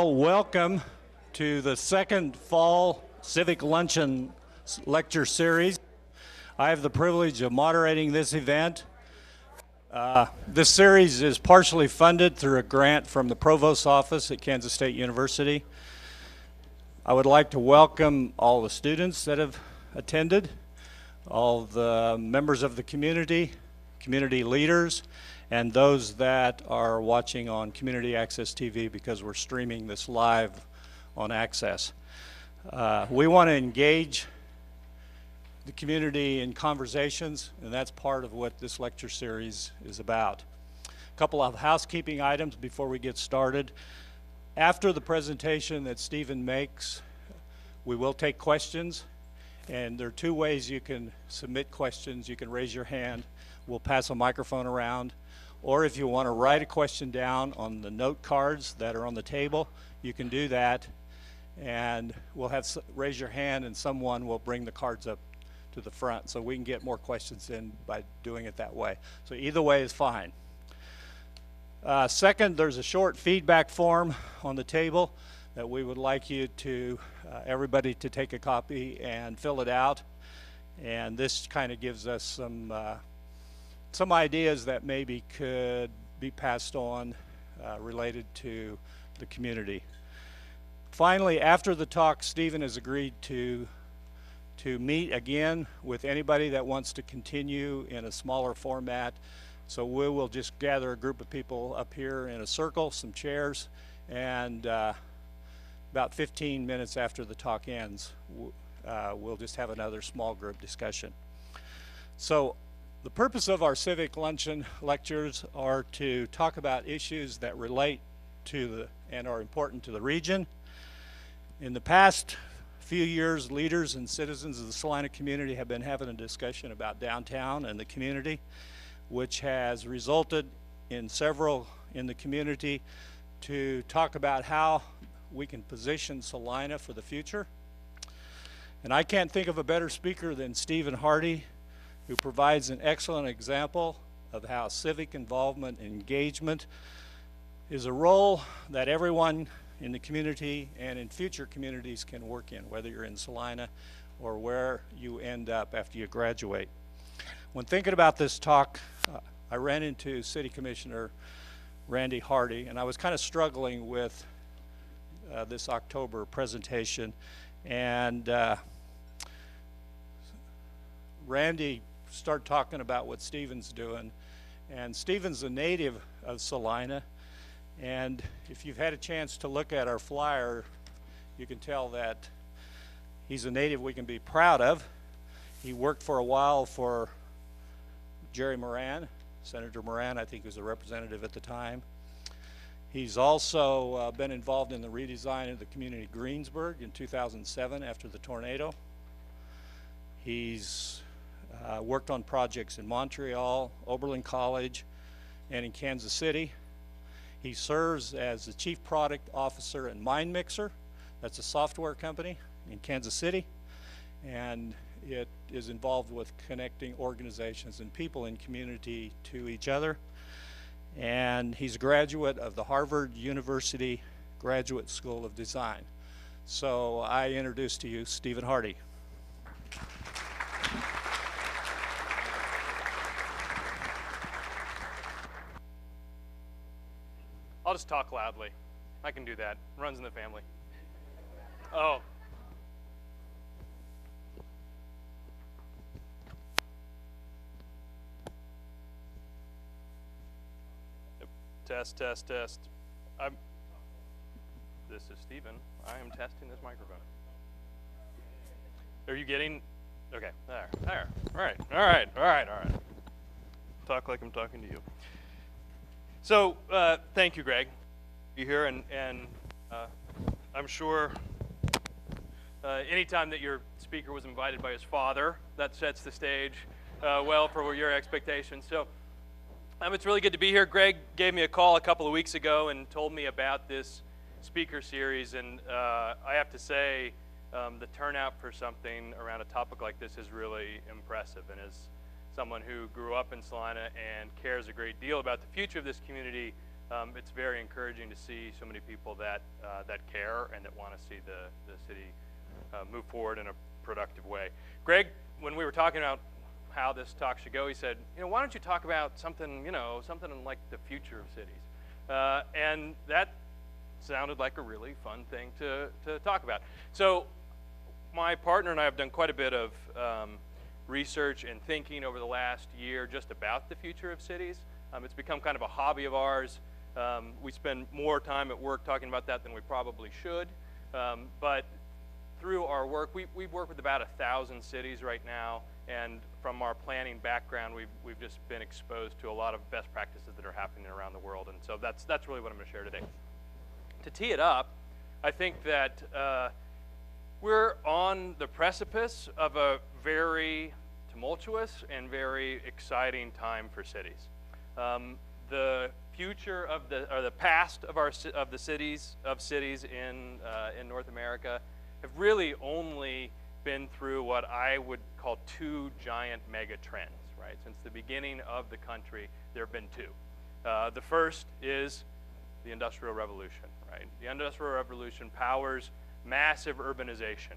Welcome to the second fall Civic Luncheon lecture series. I have the privilege of moderating this event. This series is partially funded through a grant from the Provost's office at Kansas State University. I would like to welcome all the students that have attended, all the members of the community leaders, and those that are watching on Community Access TV because we're streaming this live on Access. We want to engage the community in conversations, and that's part of what this lecture series is about. A couple of housekeeping items before we get started. After the presentation that Stephen makes, we will take questions, and there are two ways you can submit questions. You can raise your hand. We'll pass a microphone around. Or if you want to write a question down on the note cards that are on the table, you can do that. And we'll have raise your hand and someone will bring the cards up to the front so we can get more questions in by doing it that way. So either way is fine. Second, there's a short feedback form on the table that we would like you to, everybody to take a copy and fill it out. And this kind of gives us some ideas that maybe could be passed on related to the community. Finally, after the talk, Stephen has agreed to meet again with anybody that wants to continue in a smaller format. So we will just gather a group of people up here in a circle, some chairs, and about 15 minutes after the talk ends, we'll just have another small group discussion. So the purpose of our Civic Luncheon lectures are to talk about issues that relate to and are important to the region. In the past few years, leaders and citizens of the Salina community have been having a discussion about downtown and the community, which has resulted in several in the community to talk about how we can position Salina for the future. And I can't think of a better speaker than Stephen Hardy, who provides an excellent example of how civic involvement and engagement is a role that everyone in the community and in future communities can work in, whether you're in Salina or where you end up after you graduate. When thinking about this talk, I ran into City Commissioner Randy Hardy, and I was kind of struggling with this October presentation, and Randy started talking about what Stephen's doing, and Stephen's a native of Salina, and if you've had a chance to look at our flyer, you can tell that he's a native we can be proud of. He worked for a while for Jerry Moran, Senator Moran, I think, was a representative at the time. He's also been involved in the redesign of the community of Greensburg in 2007 after the tornado. He's worked on projects in Montreal, Oberlin College, and in Kansas City. He serves as the Chief Product Officer at Mind Mixer. That's a software company in Kansas City, and it is involved with connecting organizations and people in community to each other. And he's a graduate of the Harvard University Graduate School of Design. So I introduce to you Stephen Hardy. I'll just talk loudly. I can do that. Runs in the family. Oh. Test, test, test. This is Stephen. I am testing this microphone. Are you getting? Okay, there. All right. Talk like I'm talking to you. So, thank you, Greg. You're here, and I'm sure anytime that your speaker was invited by his father, that sets the stage well for your expectations. So, it's really good to be here. Greg gave me a call a couple of weeks ago and told me about this speaker series, and I have to say the turnout for something around a topic like this is really impressive. And as someone who grew up in Salina and cares a great deal about the future of this community, it's very encouraging to see so many people that that care and that want to see the city move forward in a productive way. Greg, when we were talking about how this talk should go, he said, why don't you talk about something, something like the future of cities? And that sounded like a really fun thing to talk about. So my partner and I have done quite a bit of research and thinking over the last year just about the future of cities. It's become kind of a hobby of ours. We spend more time at work talking about that than we probably should. But through our work, we work with about 1,000 cities right now, and from our planning background, we've just been exposed to a lot of best practices that are happening around the world, and so that's really what I'm going to share today. To tee it up, I think that we're on the precipice of a very tumultuous and very exciting time for cities. The future of the past of the cities in North America have really only been through what I would call two giant mega trends, right? Since the beginning of the country, there have been two. The first is the Industrial Revolution, right? The Industrial Revolution powers massive urbanization.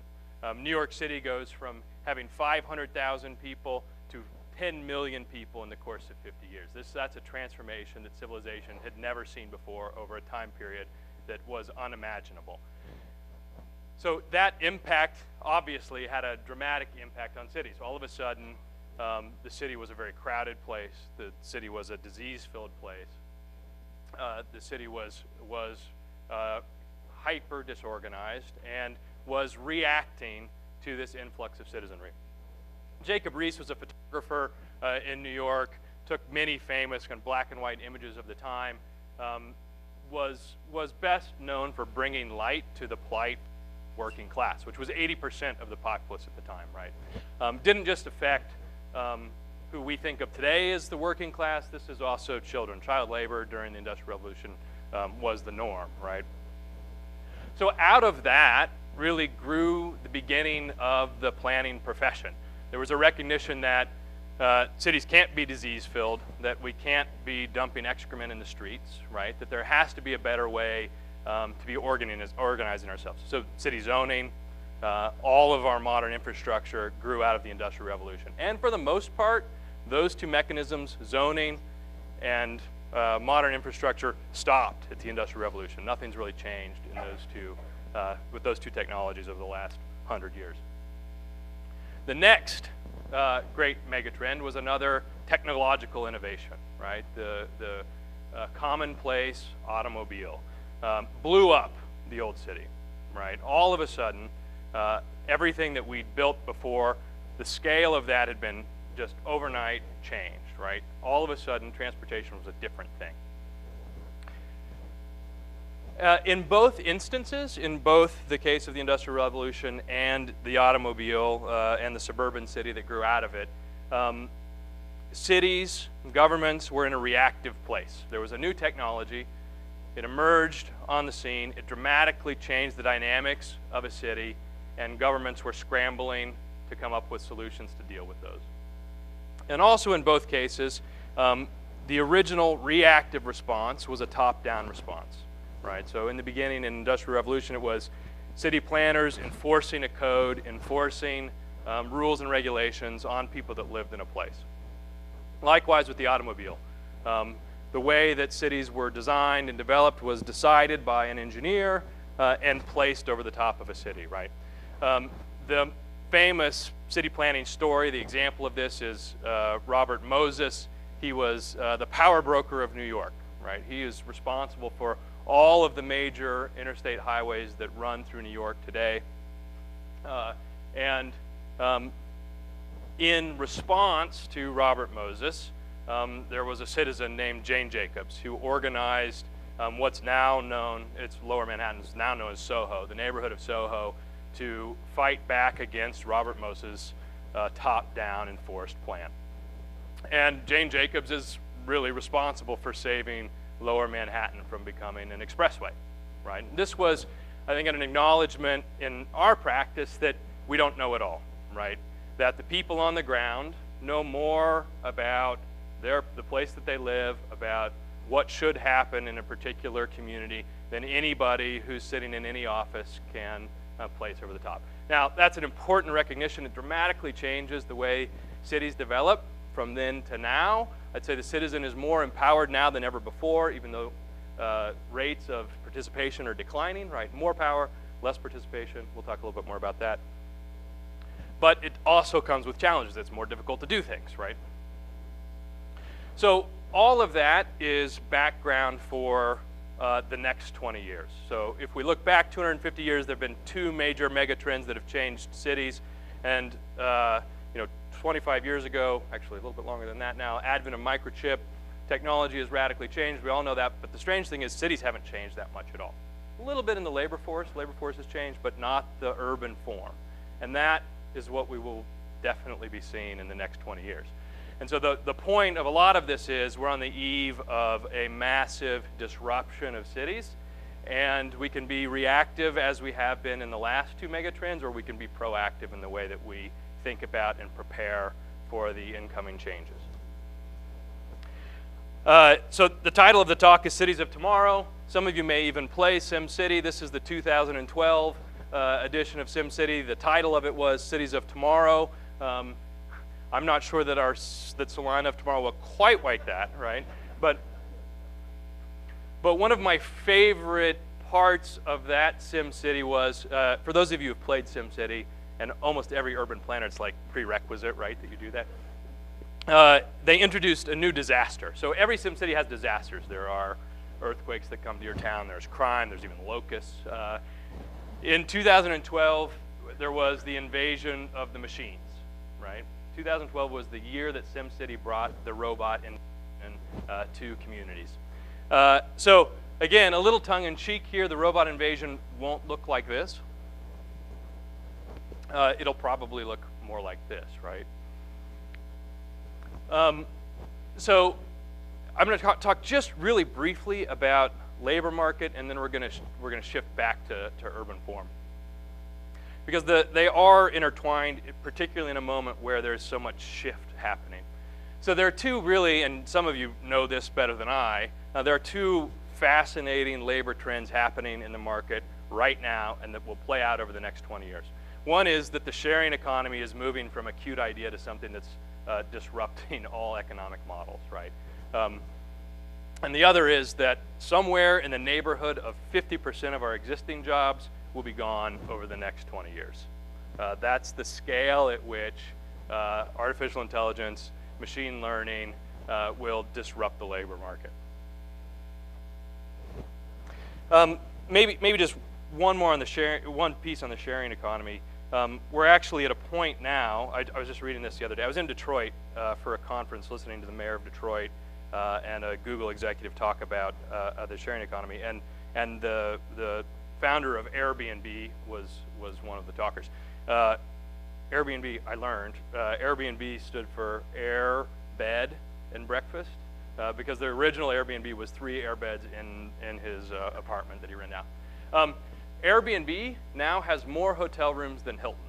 New York City goes from having 500,000 people to 10 million people in the course of 50 years. That's a transformation that civilization had never seen before over a time period that was unimaginable. So that impact obviously had a dramatic impact on cities. All of a sudden, the city was a very crowded place. The city was a disease-filled place. The city was hyper disorganized and was reacting to this influx of citizenry. Jacob Riis was a photographer in New York, took many famous kind of black and white images of the time, was best known for bringing light to the plight working class, which was 80% of the populace at the time, right? Didn't just affect who we think of today as the working class. This is also children. Child labor during the Industrial Revolution was the norm, right? So out of that really grew the beginning of the planning profession. There was a recognition that cities can't be disease-filled, that we can't be dumping excrement in the streets, right? That there has to be a better way to be organizing ourselves. So city zoning, all of our modern infrastructure grew out of the Industrial Revolution. And for the most part, those two mechanisms, zoning and modern infrastructure, stopped at the Industrial Revolution. Nothing's really changed in those two, with those two technologies over the last 100 years. The next great megatrend was another technological innovation, right? The commonplace automobile blew up the old city, right? All of a sudden, everything that we'd built before, the scale of that had been just overnight changed, right? All of a sudden, transportation was a different thing. In both instances, in both the case of the Industrial Revolution and the automobile and the suburban city that grew out of it, cities, governments were in a reactive place. There was a new technology. It emerged on the scene. It dramatically changed the dynamics of a city, and governments were scrambling to come up with solutions to deal with those. And also in both cases, the original reactive response was a top-down response. Right? So in the beginning, in the Industrial Revolution, it was city planners enforcing a code, enforcing rules and regulations on people that lived in a place. Likewise with the automobile. The way that cities were designed and developed was decided by an engineer and placed over the top of a city, right? The famous city planning story, the example of this is Robert Moses. He was the power broker of New York, right? He is responsible for all of the major interstate highways that run through New York today. In response to Robert Moses, there was a citizen named Jane Jacobs who organized what's now known, it's Lower Manhattan, is now known as Soho, the neighborhood of Soho, to fight back against Robert Moses' top-down enforced plan. And Jane Jacobs is really responsible for saving Lower Manhattan from becoming an expressway, right? This was, I think, an acknowledgement in our practice that we don't know it all, right? That the people on the ground know more about the place that they live, about what should happen in a particular community than anybody who's sitting in any office can place over the top. Now, that's an important recognition. It dramatically changes the way cities develop from then to now. I'd say the citizen is more empowered now than ever before, even though rates of participation are declining, right? More power, less participation. We'll talk a little bit more about that. But it also comes with challenges. It's more difficult to do things, right? So all of that is background for the next 20 years. So if we look back 250 years, there have been two major megatrends that have changed cities. And 25 years ago, actually a little bit longer than that now, advent of microchip technology has radically changed. We all know that. But the strange thing is cities haven't changed that much at all. A little bit in the labor force. Labor force has changed, but not the urban form. And that is what we will definitely be seeing in the next 20 years. And so the point of a lot of this is we're on the eve of a massive disruption of cities, and we can be reactive as we have been in the last two megatrends, or we can be proactive in the way that we think about and prepare for the incoming changes. So the title of the talk is Cities of Tomorrow. Some of you may even play SimCity. This is the 2012 edition of SimCity. The title of it was Cities of Tomorrow. I'm not sure that Salina of tomorrow will quite like that, right? But one of my favorite parts of that SimCity was, for those of you who've played SimCity, and almost every urban planner, it's like prerequisite, right, that you do that. They introduced a new disaster. So every SimCity has disasters. There are earthquakes that come to your town. There's crime. There's even locusts. In 2012, there was the invasion of the machines, right? 2012 was the year that SimCity brought the robot to communities. So again, a little tongue-in-cheek here. The robot invasion won't look like this. It'll probably look more like this, right? So I'm going to talk just really briefly about labor market, and then we're going to shift back to urban form. Because they are intertwined, particularly in a moment where there's so much shift happening. So there are two really, and some of you know this better than I, there are two fascinating labor trends happening in the market right now and that will play out over the next 20 years. One is that the sharing economy is moving from a cute idea to something that's disrupting all economic models, right? And the other is that somewhere in the neighborhood of 50% of our existing jobs will be gone over the next 20 years. That's the scale at which artificial intelligence, machine learning will disrupt the labor market. Maybe just one more on the one piece on the sharing economy. We're actually at a point now. I was just reading this the other day. I was in Detroit for a conference, listening to the mayor of Detroit and a Google executive talk about the sharing economy, and the founder of Airbnb was one of the talkers. Airbnb, I learned, Airbnb stood for air, bed, and breakfast, because the original Airbnb was 3 air beds in his apartment that he rented out. Airbnb now has more hotel rooms than Hilton,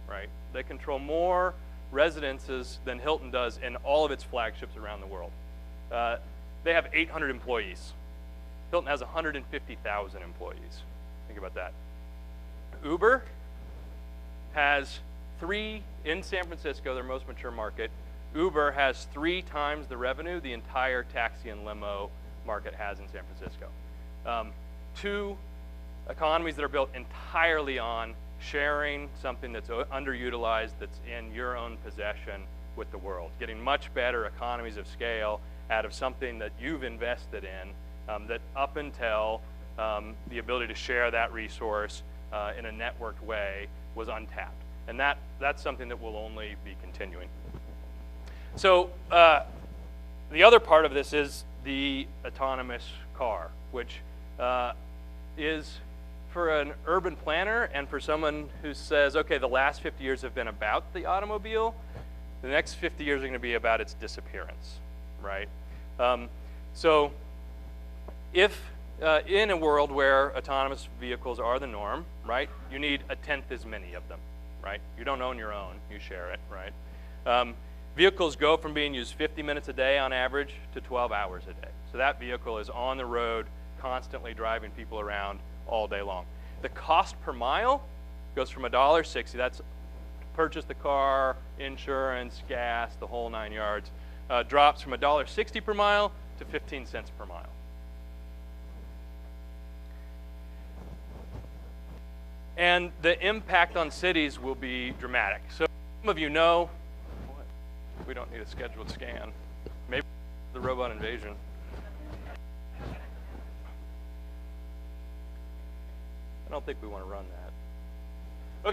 right? They control more residences than Hilton does in all of its flagships around the world. They have 800 employees. Hilton has 150,000 employees. Think about that. Uber has in San Francisco, their most mature market, Uber has 3 times the revenue the entire taxi and limo market has in San Francisco. 2 economies that are built entirely on sharing something that's underutilized, that's in your own possession with the world, getting much better economies of scale out of something that you've invested in, that up until the ability to share that resource in a networked way was untapped. And that's something that will only be continuing. So the other part of this is the autonomous car, which is, for an urban planner and for someone who says, okay, the last 50 years have been about the automobile, the next 50 years are going to be about its disappearance, right? So if in a world where autonomous vehicles are the norm, right, you need 1/10 as many of them, right? You don't own your own, you share it, right? Vehicles go from being used 50 minutes a day on average to 12 hours a day. So that vehicle is on the road, constantly driving people around all day long. The cost per mile goes from $1.60, that's to purchase the car, insurance, gas, the whole 9 yards, drops from $1.60 per mile to 15 cents per mile. And the impact on cities will be dramatic. So some of you know, we don't need a scheduled scan. Maybe the robot invasion. I don't think we want to run that.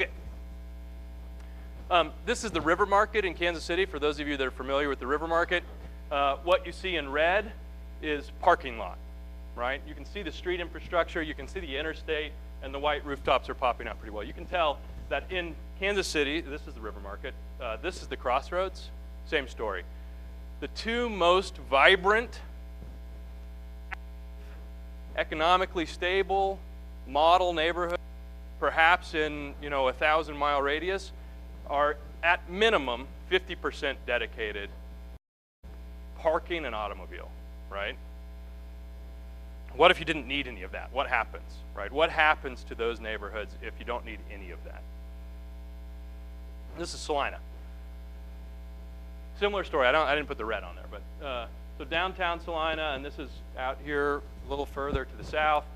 Okay. This is the River Market in Kansas City. For those of you that are familiar with the River Market, what you see in red is parking lot, right? You can see the street infrastructure, you can see the interstate, and the white rooftops are popping out pretty well. You can tell that in Kansas City, this is the River Market, this is the Crossroads, same story. The two most vibrant, economically stable, model neighborhoods, perhaps in a 1,000-mile radius, are at minimum 50% dedicated parking and automobile, right? What if you didn't need any of that? What happens, right? What happens to those neighborhoods if you don't need any of that? This is Salina. Similar story. I didn't put the red on there, but so downtown Salina, and this is out here a little further to the south.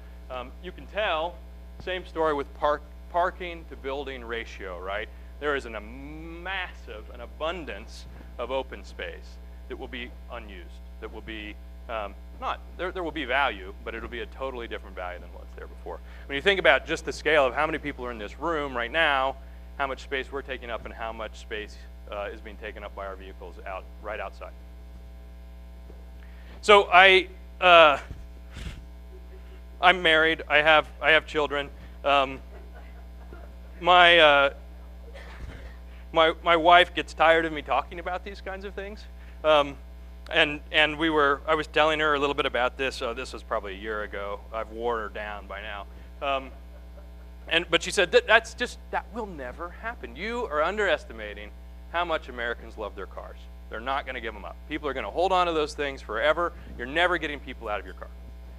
You can tell, same story with parking to building ratio, right? There is an abundance of open space that will be unused, that will be there will be value, but it'll be a totally different value than what's there before. When you think about just the scale of how many people are in this room right now, how much space we're taking up, and how much space is being taken up by our vehicles right outside. So I'm married. I have children. My wife gets tired of me talking about these kinds of things. And I was telling her a little bit about this. This was probably a year ago. I've wore her down by now. But she said, that will never happen. You are underestimating how much Americans love their cars. They're not going to give them up. People are going to hold on to those things forever. You're never getting people out of your car.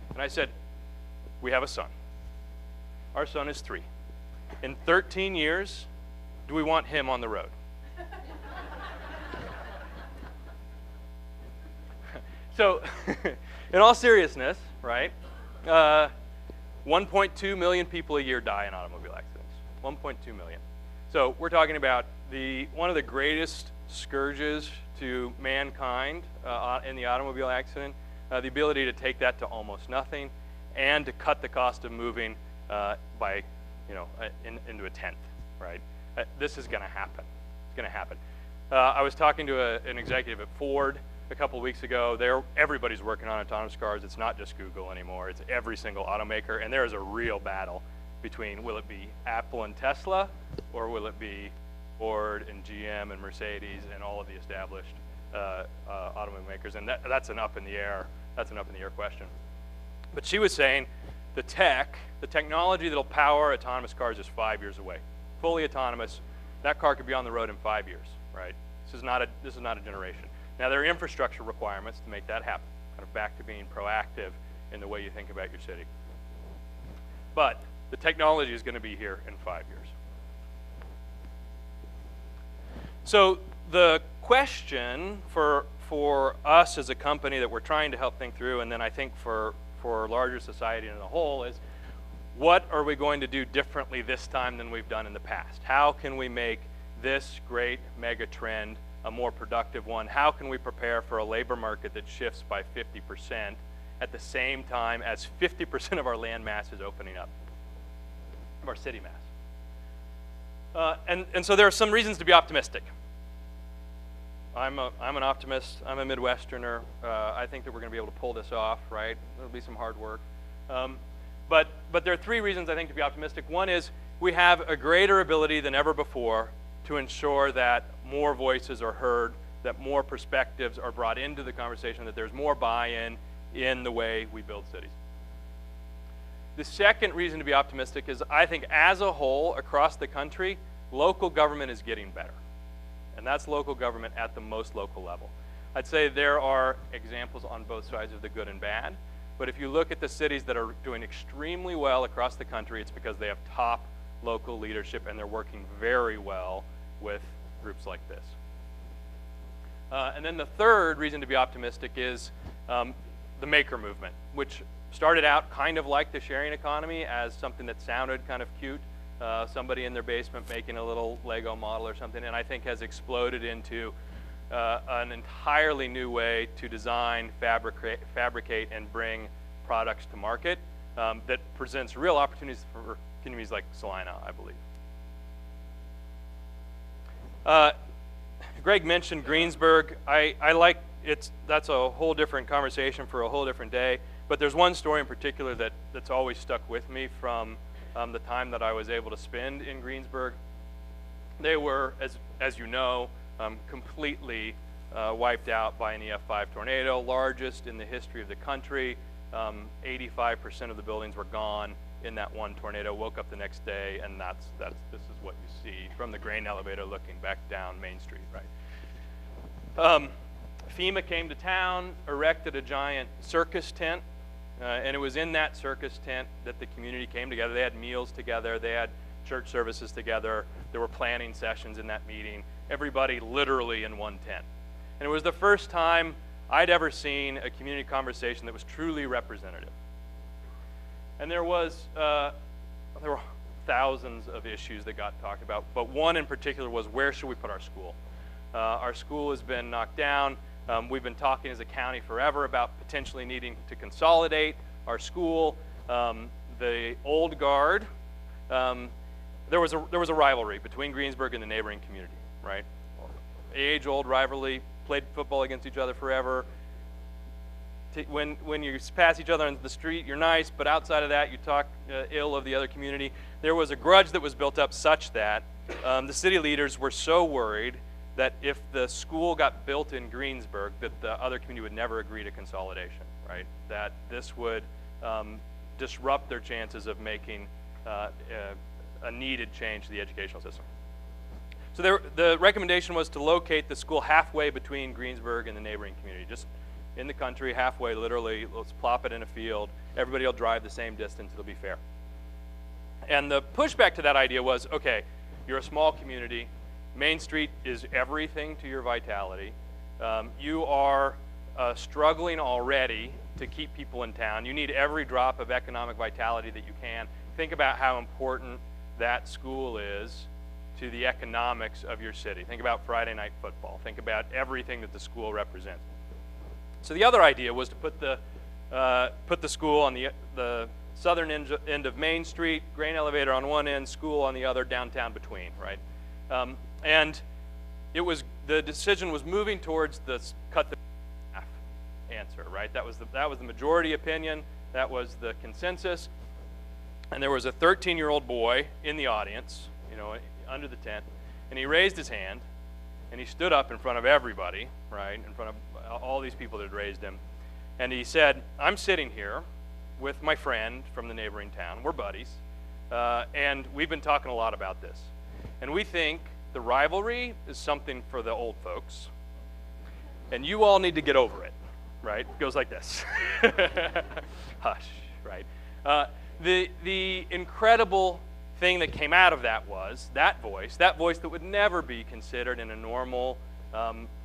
And I said, we have a son. Our son is 3. In 13 years, do we want him on the road? So, in all seriousness, right, 1.2 million people a year die in automobile accidents. 1.2 million. So we're talking about one of the greatest scourges to mankind in the automobile accident, the ability to take that to almost nothing, and to cut the cost of moving by, into a tenth, right? This is going to happen. It's going to happen. I was talking to an executive at Ford a couple of weeks ago. Everybody's working on autonomous cars. It's not just Google anymore. It's every single automaker, and there is a real battle between will it be Apple and Tesla, or will it be Ford and GM and Mercedes and all of the established automobile makers? And that's an up in the air. That's an up in the air question. But she was saying the technology that'll power autonomous cars is 5 years away. Fully autonomous. That car could be on the road in 5 years, right? This is not a generation. Now, there are infrastructure requirements to make that happen, kind of back to being proactive in the way you think about your city. But the technology is going to be here in 5 years. So the question for us as a company that we're trying to help think through, and then I think for larger society as a whole, is what are we going to do differently this time than we've done in the past? How can we make this great mega trend a more productive one? How can we prepare for a labor market that shifts by 50% at the same time as 50% of our land mass is opening up, of our city mass? And so there are some reasons to be optimistic. I'm an optimist. I'm a Midwesterner. I think that we're going to be able to pull this off, right? It'll be some hard work. But there are 3 reasons I think to be optimistic. One is we have a greater ability than ever before to ensure that more voices are heard, that more perspectives are brought into the conversation, that there's more buy-in in the way we build cities. The second reason to be optimistic is I think as a whole, across the country, local government is getting better. and that's local government at the most local level. I'd say there are examples on both sides of the good and bad, but if you look at the cities that are doing extremely well across the country, it's because they have top local leadership and they're working very well with groups like this. And then the third reason to be optimistic is the maker movement, which started out kind of like the sharing economy as something that sounded kind of cute, somebody in their basement making a little Lego model or something, and I think has exploded into an entirely new way to design, fabricate, and bring products to market that presents real opportunities for communities like Salina, I believe. Greg mentioned Greensburg. I like that's a whole different conversation for a whole different day, but there's one story in particular that's always stuck with me from the time that I was able to spend in Greensburg. They were, as you know, completely wiped out by an EF5 tornado, largest in the history of the country. 85% of the buildings were gone in that one tornado. Woke up the next day, and this is what you see from the grain elevator looking back down Main Street, right? FEMA came to town, erected a giant circus tent, and it was in that circus tent that the community came together. They had meals together, they had church services together, there were planning sessions in that meeting, everybody literally in one tent. And it was the first time I'd ever seen a community conversation that was truly representative. And there were thousands of issues that got talked about, but one in particular was, where should we put our school? Our school has been knocked down. We've been talking as a county forever about potentially needing to consolidate our school. The old guard, there was a rivalry between Greensburg and the neighboring community, right? Age-old rivalry, played football against each other forever. When you pass each other on the street, you're nice, but outside of that, you talk ill of the other community. There was a grudge that was built up such that the city leaders were so worried that if the school got built in Greensburg, that the other community would never agree to consolidation, right? That this would disrupt their chances of making a needed change to the educational system. So the recommendation was to locate the school halfway between Greensburg and the neighboring community, just in the country, halfway, literally. Let's plop it in a field. Everybody will drive the same distance. It'll be fair. And the pushback to that idea was, okay, you're a small community. Main Street is everything to your vitality. You are struggling already to keep people in town. You need every drop of economic vitality that you can. Think about how important that school is to the economics of your city. Think about Friday night football. Think about everything that the school represents. So the other idea was to put the school on the southern end of Main Street, grain elevator on one end, school on the other, downtown between, right? And the decision was moving towards the cut the half answer, right? That was the majority opinion. That was the consensus. And there was a 13-year-old boy in the audience, under the tent, and he raised his hand, and he stood up in front of everybody, right, in front of all these people that had raised him, and he said, "I'm sitting here with my friend from the neighboring town. We're buddies, and we've been talking a lot about this. And we think the rivalry is something for the old folks, and you all need to get over it," right? It goes like this. Hush, right? The incredible thing that came out of that was that voice that would never be considered in a normal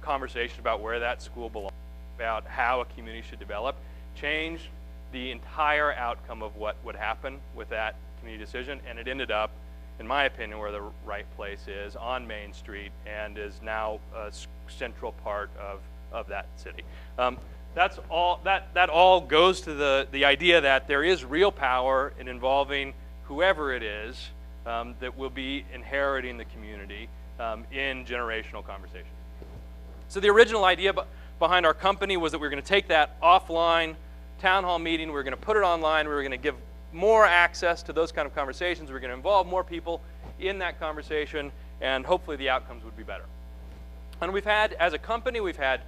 conversation about where that school belongs, about how a community should develop, changed the entire outcome of what would happen with that community decision, and it ended up, in my opinion, where the right place is, on Main Street, and is now a central part of that city. That all goes to the idea that there is real power in involving whoever it is that will be inheriting the community in generational conversation. So the original idea behind our company was that we were going to take that offline town hall meeting, we were going to put it online, we were going to give more access to those kind of conversations, we were going to involve more people in that conversation, and hopefully the outcomes would be better. And we've had, as a company, we've had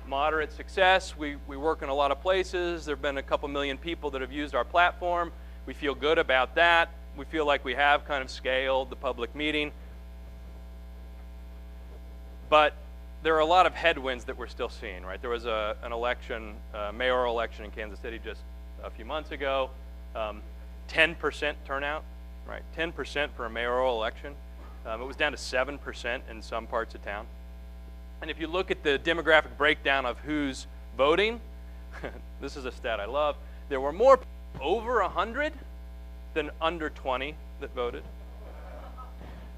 moderate success. We work in a lot of places. There have been a couple million people that have used our platform. We feel good about that. We feel like we have kind of scaled the public meeting. But there are a lot of headwinds that we're still seeing, right? There was an election, mayoral election in Kansas City just a few months ago, 10% turnout, right? 10% for a mayoral election. It was down to 7% in some parts of town. And if you look at the demographic breakdown of who's voting, this is a stat I love, there were more over 100 than under 20 that voted.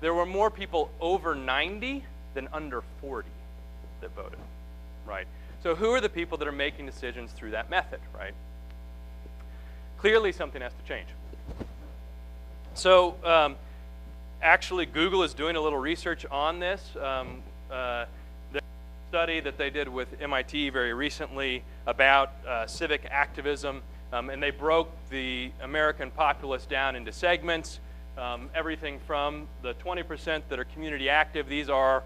There were more people over 90 than under 40 that voted, right? So who are the people that are making decisions through that method, right? Clearly something has to change. So actually Google is doing a little research on this. There's a study that they did with MIT very recently about civic activism, and they broke the American populace down into segments. Everything from the 20% that are community active, these are,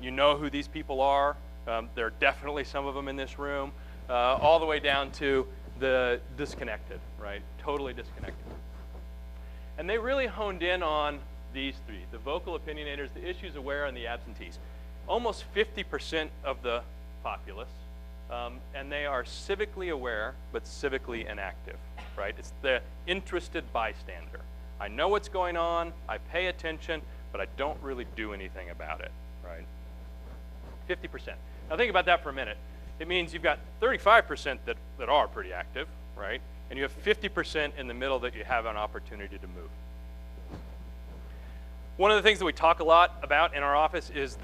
you know who these people are. There are definitely some of them in this room, all the way down to the disconnected, right? Totally disconnected. And they really honed in on these three, the vocal opinionators, the issues aware, and the absentees. Almost 50% of the populace, and they are civically aware, but civically inactive, right? It's the interested bystander. I know what's going on, I pay attention, but I don't really do anything about it, right? 50%. Now think about that for a minute. It means you've got 35% that are pretty active, right? And you have 50% in the middle that you have an opportunity to move. One of the things that we talk a lot about in our office is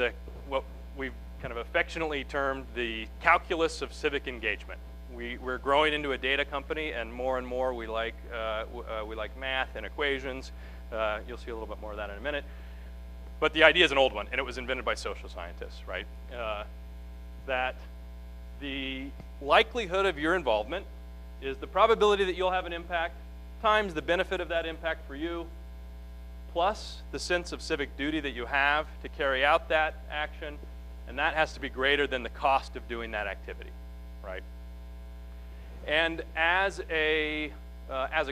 what we've kind of affectionately termed the calculus of civic engagement. We're growing into a data company, and more we like math and equations. You'll see a little bit more of that in a minute. But the idea is an old one, and it was invented by social scientists, right? That the likelihood of your involvement is the probability that you'll have an impact times the benefit of that impact for you, plus the sense of civic duty that you have to carry out that action, and that has to be greater than the cost of doing that activity, right? And as a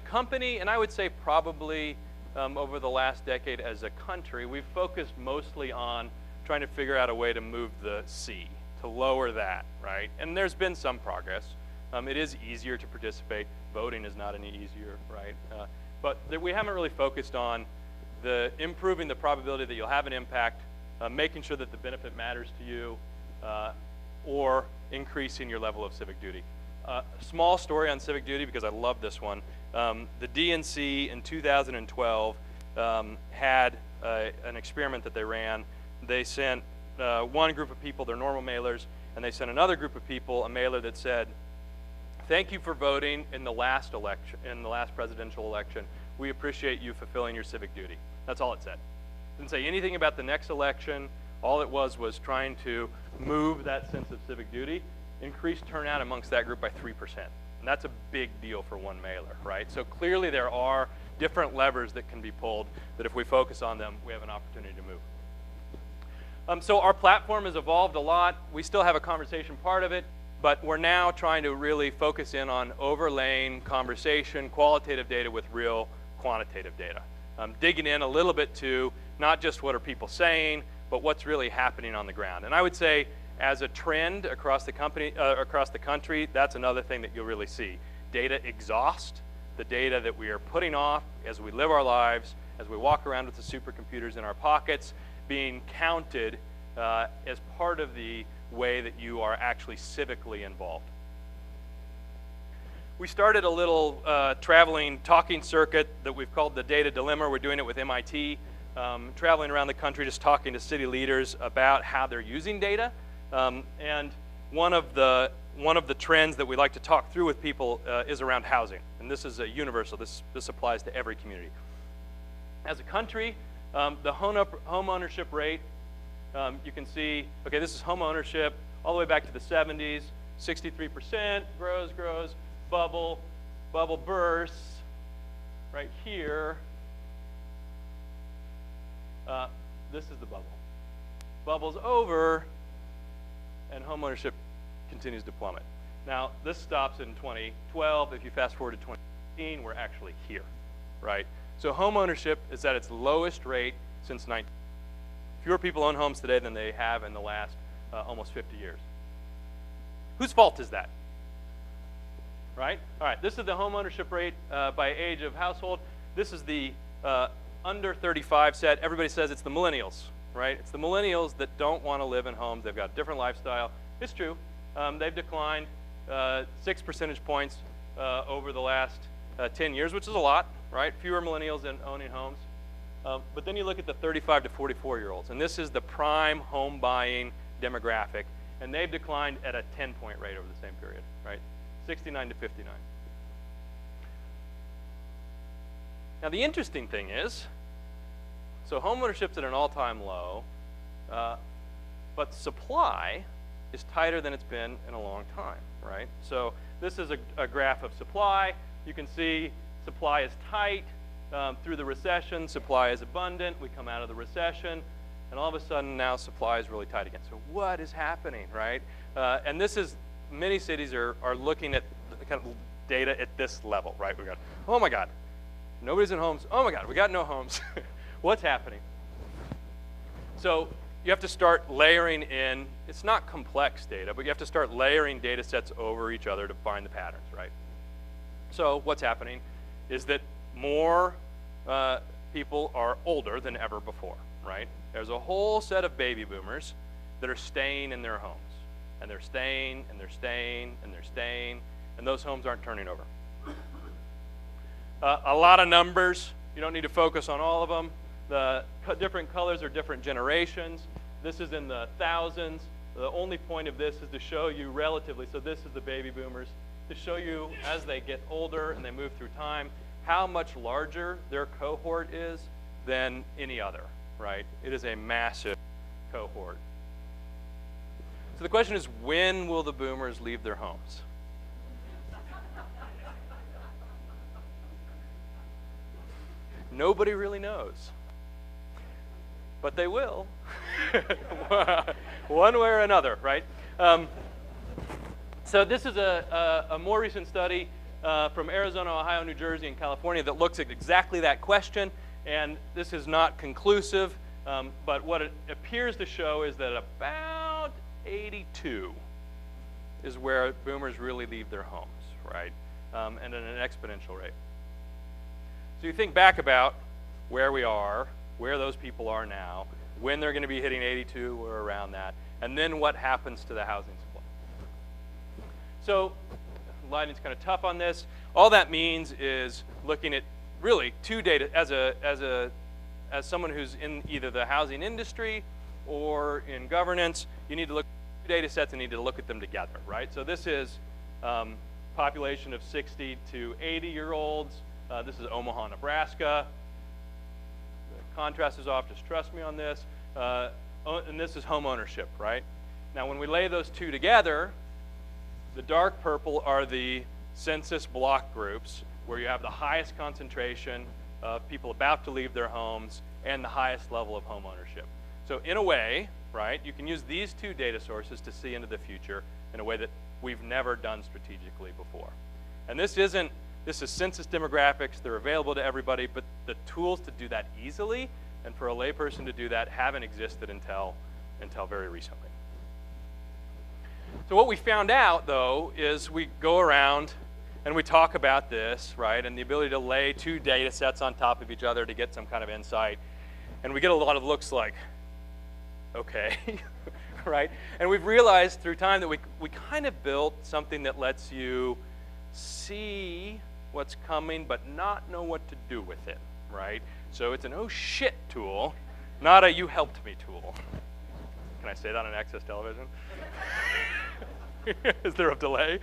company, and I would say probably over the last decade as a country, we've focused mostly on trying to figure out a way to move the C, to lower that, right? And there's been some progress. It is easier to participate. Voting is not any easier, right? But we haven't really focused on improving the probability that you'll have an impact, making sure that the benefit matters to you, or increasing your level of civic duty. Small story on civic duty, because I love this one. The DNC in 2012 had an experiment that they ran. They sent one group of people their normal mailers, and they sent another group of people a mailer that said, "Thank you for voting in the last election, in the last presidential election. We appreciate you fulfilling your civic duty." That's all it said. Didn't say anything about the next election. All it was trying to move that sense of civic duty, increase turnout amongst that group by 3%. And that's a big deal for one mailer, right? So clearly there are different levers that can be pulled that if we focus on them, we have an opportunity to move. So our platform has evolved a lot. We still have a conversation part of it, but we're now trying to really focus in on overlaying conversation, qualitative data with real quantitative data. Digging in a little bit to not just what are people saying, but what's really happening on the ground. And I would say as a trend across the country, that's another thing that you'll really see. Data exhaust, the data that we are putting off as we live our lives, as we walk around with the supercomputers in our pockets, being counted as part of the way that you are actually civically involved. We started a little traveling talking circuit that we've called the Data Dilemma. We're doing it with MIT, traveling around the country just talking to city leaders about how they're using data. And one of the trends that we like to talk through with people is around housing. And this is a universal. This applies to every community. As a country, the home ownership rate, you can see, okay, this is home ownership all the way back to the 70s, 63%, grows, bubble bursts right here. This is the bubble. Bubble's over, and home ownership continues to plummet. Now, this stops in 2012. If you fast forward to 2015, we're actually here, right? So home ownership is at its lowest rate since Fewer people own homes today than they have in the last almost 50 years. Whose fault is that? Right? All right, this is the home ownership rate by age of household. This is the under 35 set. Everybody says it's the millennials, right? It's the millennials that don't want to live in homes. They've got a different lifestyle. It's true. They've declined 6 percentage points over the last 10 years, which is a lot, right? Fewer millennials in owning homes. But then you look at the 35 to 44-year-olds, and this is the prime home buying demographic, and they've declined at a 10-point rate over the same period, right? 69 to 59. Now the interesting thing is, so home ownership's at an all-time low, but supply is tighter than it's been in a long time, right? So this is a graph of supply. You can see supply is tight through the recession. Supply is abundant. We come out of the recession, and all of a sudden now supply is really tight again. So what is happening, right? And this is, many cities are looking at the kind of data at this level, right? We got, oh my God, nobody's in homes. Oh my God, we got no homes. What's happening? So you have to start layering in, it's not complex data, but you have to start layering data sets over each other to find the patterns, right? So what's happening is that more people are older than ever before, right? There's a whole set of baby boomers that are staying in their homes. And they're staying, and they're staying, and they're staying, and those homes aren't turning over. A lot of numbers. You don't need to focus on all of them. The different colors are different generations. This is in the thousands. The only point of this is to show you relatively, so this is the baby boomers, to show you as they get older and they move through time, how much larger their cohort is than any other, right? It is a massive cohort. So the question is, when will the boomers leave their homes? Nobody really knows. But they will. One way or another, right? So this is a more recent study from Arizona, Ohio, New Jersey, and California that looks at exactly that question. And this is not conclusive, but what it appears to show is that about 82 is where boomers really leave their homes, right? And at an exponential rate. So you think back about where we are, where those people are now, when they're going to be hitting 82 or around that, and then what happens to the housing supply. So lighting's kind of tough on this. All that means is looking at really two data as someone who's in either the housing industry or in governance, you need to look at two data sets and need to look at them together, right? So this is population of 60 to 80-year-olds. This is Omaha, Nebraska. The contrast is off, just trust me on this. And this is home ownership, right? Now when we lay those two together, the dark purple are the census block groups where you have the highest concentration of people about to leave their homes and the highest level of home ownership. So in a way, right, you can use these two data sources to see into the future in a way that we've never done strategically before. And this is census demographics. They're available to everybody, but the tools to do that easily and for a layperson to do that haven't existed until very recently. So what we found out, though, is we go around and we talk about this, right, and the ability to lay two data sets on top of each other to get some kind of insight. And we get a lot of looks like, okay, right? And we've realized through time that we kind of built something that lets you see what's coming but not know what to do with it, right? So it's an oh shit tool, not a you helped me tool. Can I say that on Access Television? Is there a delay?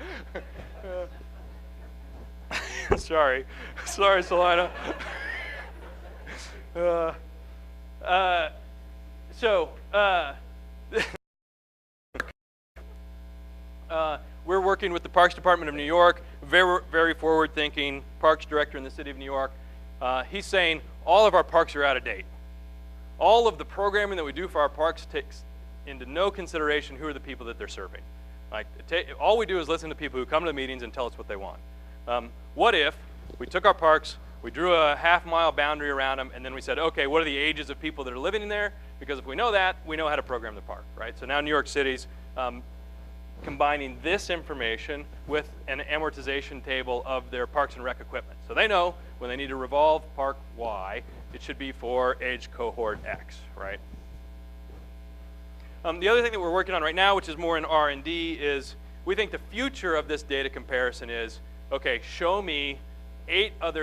Sorry, Salina. We're working with the Parks Department of New York, very forward-thinking parks director in the city of New York. He's saying all of our parks are out of date. All of the programming that we do for our parks takes into no consideration who are the people that they're serving. Like, all we do is listen to people who come to the meetings and tell us what they want. What if we took our parks, we drew a half-mile boundary around them, and then we said, okay, what are the ages of people that are living in there? Because if we know that, we know how to program the park, right? So now New York City's combining this information with an amortization table of their Parks and Rec equipment. So they know when they need to revolve Park Y, it should be for age cohort X, right? The other thing that we're working on right now, which is more in R&D, is we think the future of this data comparison is, okay, show me 8 other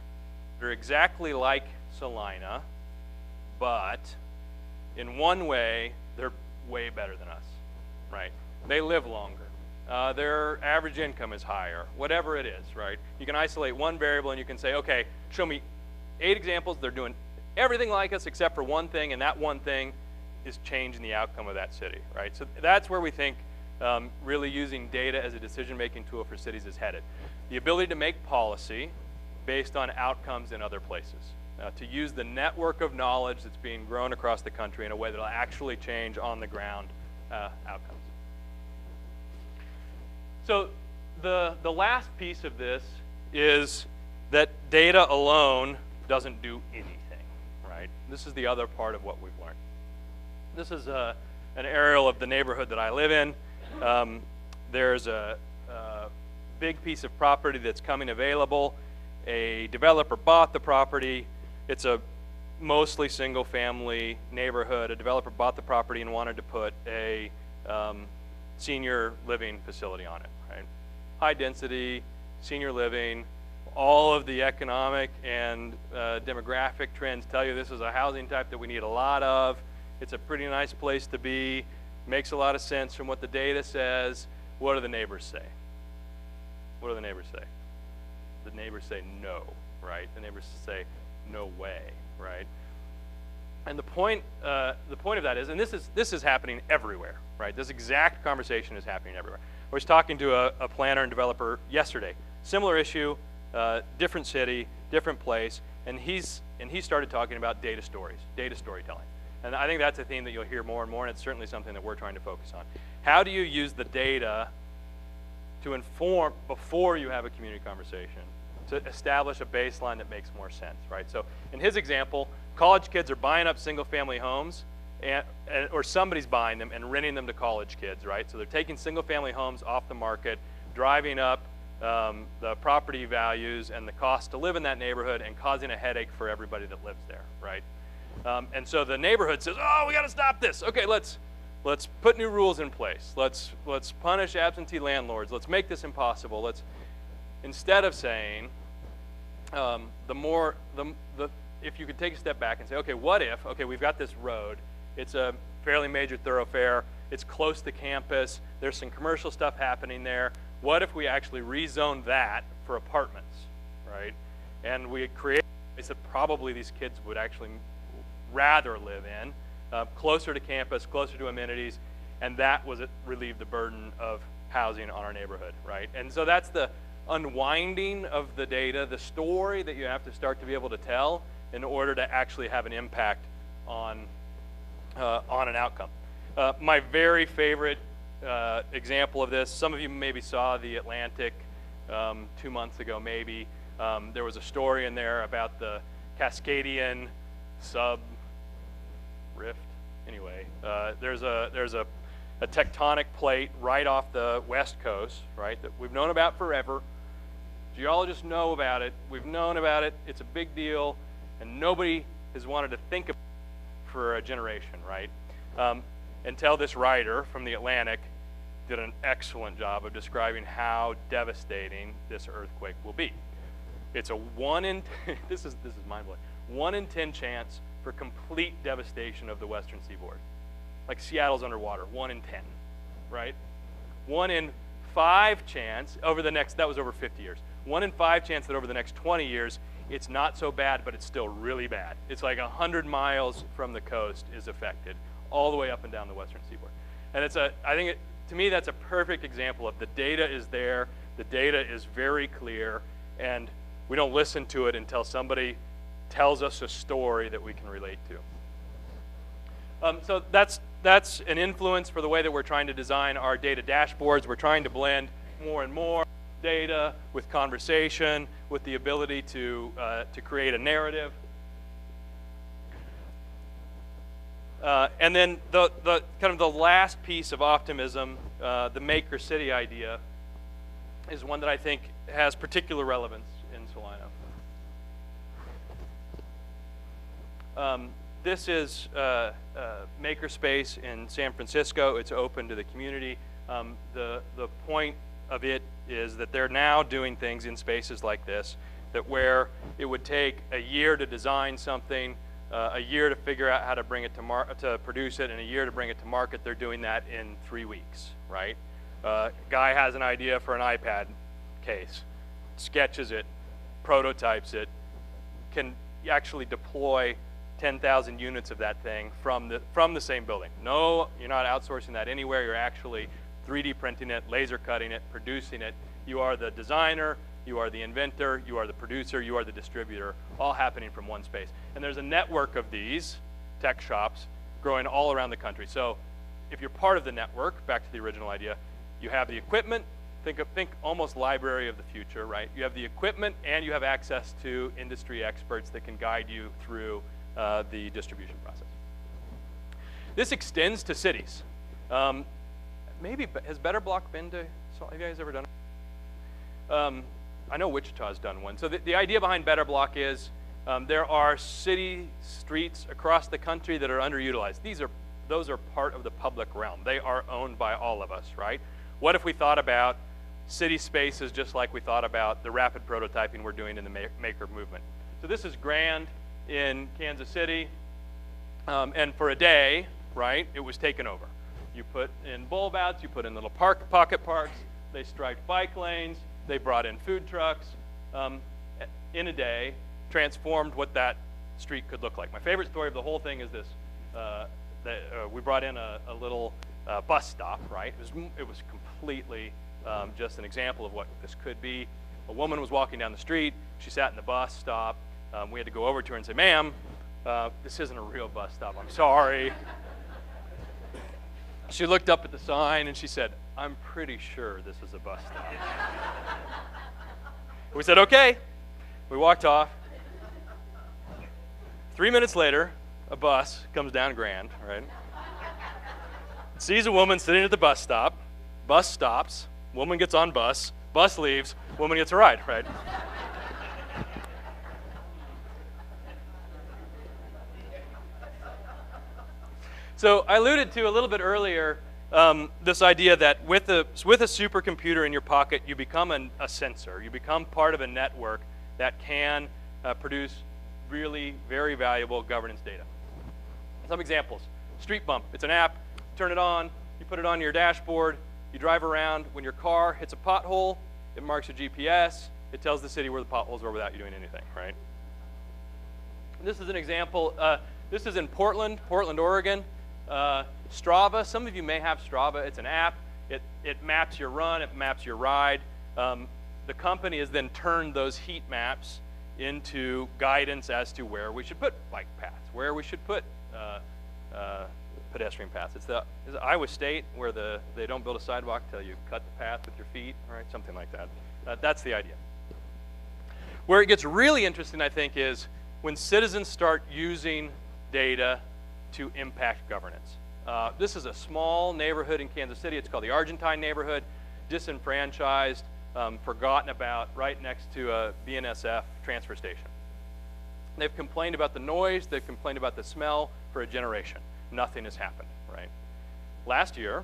that are exactly like Salina, but in one way, they're way better than us, right? They live longer. Their average income is higher, whatever it is, right? You can isolate one variable and you can say, okay, show me 8 examples. They're doing everything like us except for one thing, and that one thing is changing the outcome of that city, right? So that's where we think really using data as a decision-making tool for cities is headed. The ability to make policy based on outcomes in other places. To use the network of knowledge that's being grown across the country in a way that will actually change on the ground outcomes. So the last piece of this is that data alone doesn't do anything, right? This is the other part of what we've learned. This is an aerial of the neighborhood that I live in. There's a big piece of property that's coming available. A developer bought the property. It's a mostly single-family neighborhood. A developer bought the property and wanted to put a senior living facility on it, right? High density, senior living, all of the economic and demographic trends tell you this is a housing type that we need a lot of. It's a pretty nice place to be. Makes a lot of sense from what the data says. What do the neighbors say? What do the neighbors say? The neighbors say no, right? The neighbors say no way, right? And the point of that is, and this is happening everywhere, right? This exact conversation is happening everywhere. I was talking to a planner and developer yesterday. Similar issue, different city, different place, and he started talking about data stories, data storytelling. And I think that's a theme that you'll hear more and more, and it's certainly something that we're trying to focus on. How do you use the data to inform before you have a community conversation, to establish a baseline that makes more sense, right? So in his example, college kids are buying up single-family homes, or somebody's buying them and renting them to college kids, right? So they're taking single-family homes off the market, driving up the property values and the cost to live in that neighborhood and causing a headache for everybody that lives there, right? And so the neighborhood says, oh, we got to stop this. Okay, let's put new rules in place. Let's punish absentee landlords. Let's make this impossible. Instead of saying, if you could take a step back and say, okay, what if, okay, we've got this road. It's a fairly major thoroughfare. It's close to campus. There's some commercial stuff happening there. What if we actually rezone that for apartments, right? And we create a place that probably these kids would actually rather live in, closer to campus, closer to amenities, and that was it relieved the burden of housing on our neighborhood, right? And so that's the unwinding of the data, the story that you have to start to be able to tell in order to actually have an impact on an outcome. My very favorite example of this, some of you maybe saw the Atlantic 2 months ago maybe. There was a story in there about the Cascadian sub rift. Anyway, there's a tectonic plate right off the west coast, right, that we've known about forever. Geologists know about it. We've known about it. It's a big deal, and nobody has wanted to think about it for a generation, right? Until this writer from the Atlantic did an excellent job of describing how devastating this earthquake will be. It's a this is mind-blowing, 1 in 10 chance for complete devastation of the western seaboard. Like Seattle's underwater, 1 in 10, right? 1 in 5 chance over the next, that was over 50 years. 1 in 5 chance that over the next 20 years, it's not so bad, but it's still really bad. It's like 100 miles from the coast is affected, all the way up and down the western seaboard. And to me, that's a perfect example of the data is there, the data is very clear, and we don't listen to it until somebody tells us a story that we can relate to. So that's an influence for the way that we're trying to design our data dashboards. We're trying to blend more and more data with conversation, with the ability to create a narrative. And then the kind of the last piece of optimism, the maker city idea, is one that I think has particular relevance in Salina. This is a makerspace in San Francisco. It's open to the community. The point of it is that they're now doing things in spaces like this, that where it would take a year to design something, a year to figure out how to bring it to produce it, and a year to bring it to market, they're doing that in 3 weeks, right? Guy has an idea for an iPad case, sketches it, prototypes it, can actually deploy 10,000 units of that thing from the same building. No, you're not outsourcing that anywhere. You're actually 3D printing it, laser cutting it, producing it. You are the designer, you are the inventor, you are the producer, you are the distributor, all happening from one space. And there's a network of these tech shops growing all around the country. So if you're part of the network, back to the original idea, you have the equipment. Think almost library of the future, right? You have the equipment and you have access to industry experts that can guide you through the distribution process. This extends to cities. Maybe, has Better Block been to, have you guys ever done it? I know Wichita's done one. So the idea behind Better Block is there are city streets across the country that are underutilized. Those are part of the public realm. They are owned by all of us, right? What if we thought about city spaces just like we thought about the rapid prototyping we're doing in the maker movement? So this is Grand in Kansas City, and for a day, right, it was taken over. You put in bulb outs, you put in little pocket parks, they striped bike lanes, they brought in food trucks, in a day, transformed what that street could look like. My favorite story of the whole thing is this, we brought in a little bus stop, right? It was completely just an example of what this could be. A woman was walking down the street, she sat in the bus stop, we had to go over to her and say, ma'am, this isn't a real bus stop, I'm sorry. She looked up at the sign and she said, I'm pretty sure this is a bus stop. We said, okay. We walked off. 3 minutes later, a bus comes down Grand, right? Sees a woman sitting at the bus stop. Bus stops. Woman gets on bus. Bus leaves. Woman gets a ride, right? So I alluded to a little bit earlier this idea that with a supercomputer in your pocket, you become a sensor. You become part of a network that can produce really very valuable governance data. Some examples. Street Bump. It's an app. Turn it on. You put it on your dashboard. You drive around. When your car hits a pothole, it marks your GPS. It tells the city where the potholes are without you doing anything, right? This is an example. This is in Portland, Oregon. Strava, some of you may have Strava. It's an app. It maps your run. It maps your ride. The company has then turned those heat maps into guidance as to where we should put bike paths, where we should put pedestrian paths. It's Iowa State where they don't build a sidewalk till you cut the path with your feet, right? Something like that. That's the idea. Where it gets really interesting, I think, is when citizens start using data to impact governance. This is a small neighborhood in Kansas City. It's called the Argentine neighborhood, disenfranchised, forgotten about, right next to a BNSF transfer station. They've complained about the noise, they've complained about the smell for a generation. Nothing has happened, right? Last year,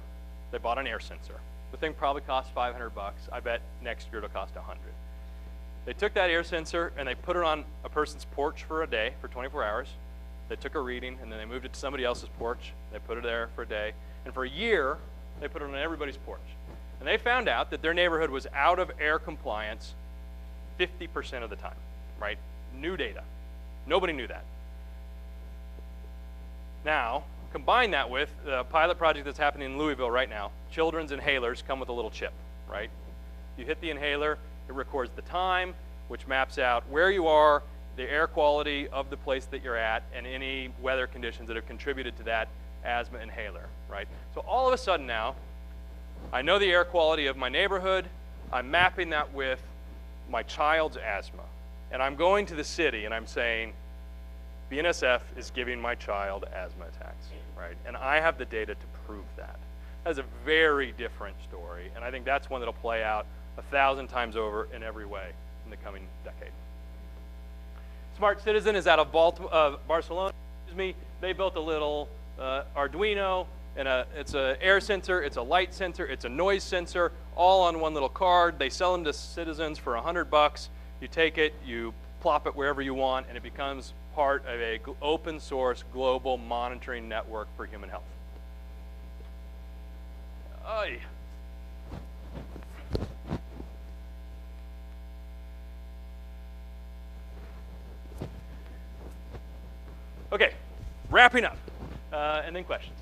they bought an air sensor. The thing probably cost $500. I bet next year it'll cost $100. They took that air sensor and they put it on a person's porch for a day, for 24 hours. They took a reading, and then they moved it to somebody else's porch. They put it there for a day. And for a year, they put it on everybody's porch. And they found out that their neighborhood was out of air compliance 50% of the time, right? New data. Nobody knew that. Now, combine that with the pilot project that's happening in Louisville right now. Children's inhalers come with a little chip, right? You hit the inhaler, it records the time, which maps out where you are, the air quality of the place that you're at, and any weather conditions that have contributed to that asthma inhaler, right? So all of a sudden now, I know the air quality of my neighborhood, I'm mapping that with my child's asthma, and I'm going to the city and I'm saying, BNSF is giving my child asthma attacks, right? And I have the data to prove that. That's a very different story, and I think that's one that'll play out 1,000 times over in every way in the coming decade. Smart Citizen is out of Barcelona. They built a little Arduino, and it's an air sensor, it's a light sensor, it's a noise sensor, all on one little card. They sell them to citizens for $100. You take it, you plop it wherever you want, and it becomes part of a open source global monitoring network for human health. Oy. Okay, wrapping up, and then questions.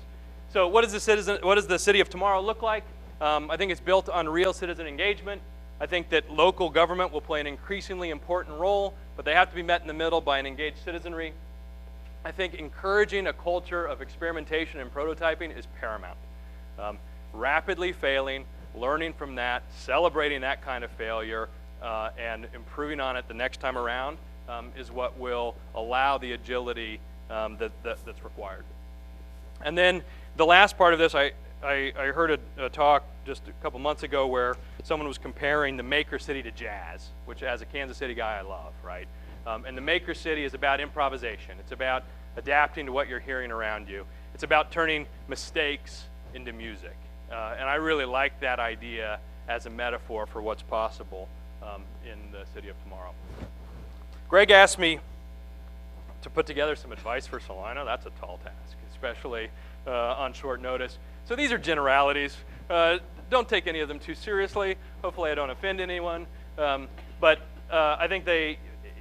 So what does the city of tomorrow look like? I think it's built on real citizen engagement. I think that local government will play an increasingly important role, but they have to be met in the middle by an engaged citizenry. I think encouraging a culture of experimentation and prototyping is paramount. Rapidly failing, learning from that, celebrating that kind of failure, and improving on it the next time around is what will allow the agility that's required. And then the last part of this, I heard a talk just a couple months ago where someone was comparing the maker city to jazz, which as a Kansas City guy I love, right? And the maker city is about improvisation. It's about adapting to what you're hearing around you. It's about turning mistakes into music. And I really like that idea as a metaphor for what's possible in the city of tomorrow. Greg asked me to put together some advice for Salina. That's a tall task, especially on short notice. So these are generalities. Don't take any of them too seriously. Hopefully I don't offend anyone. But I think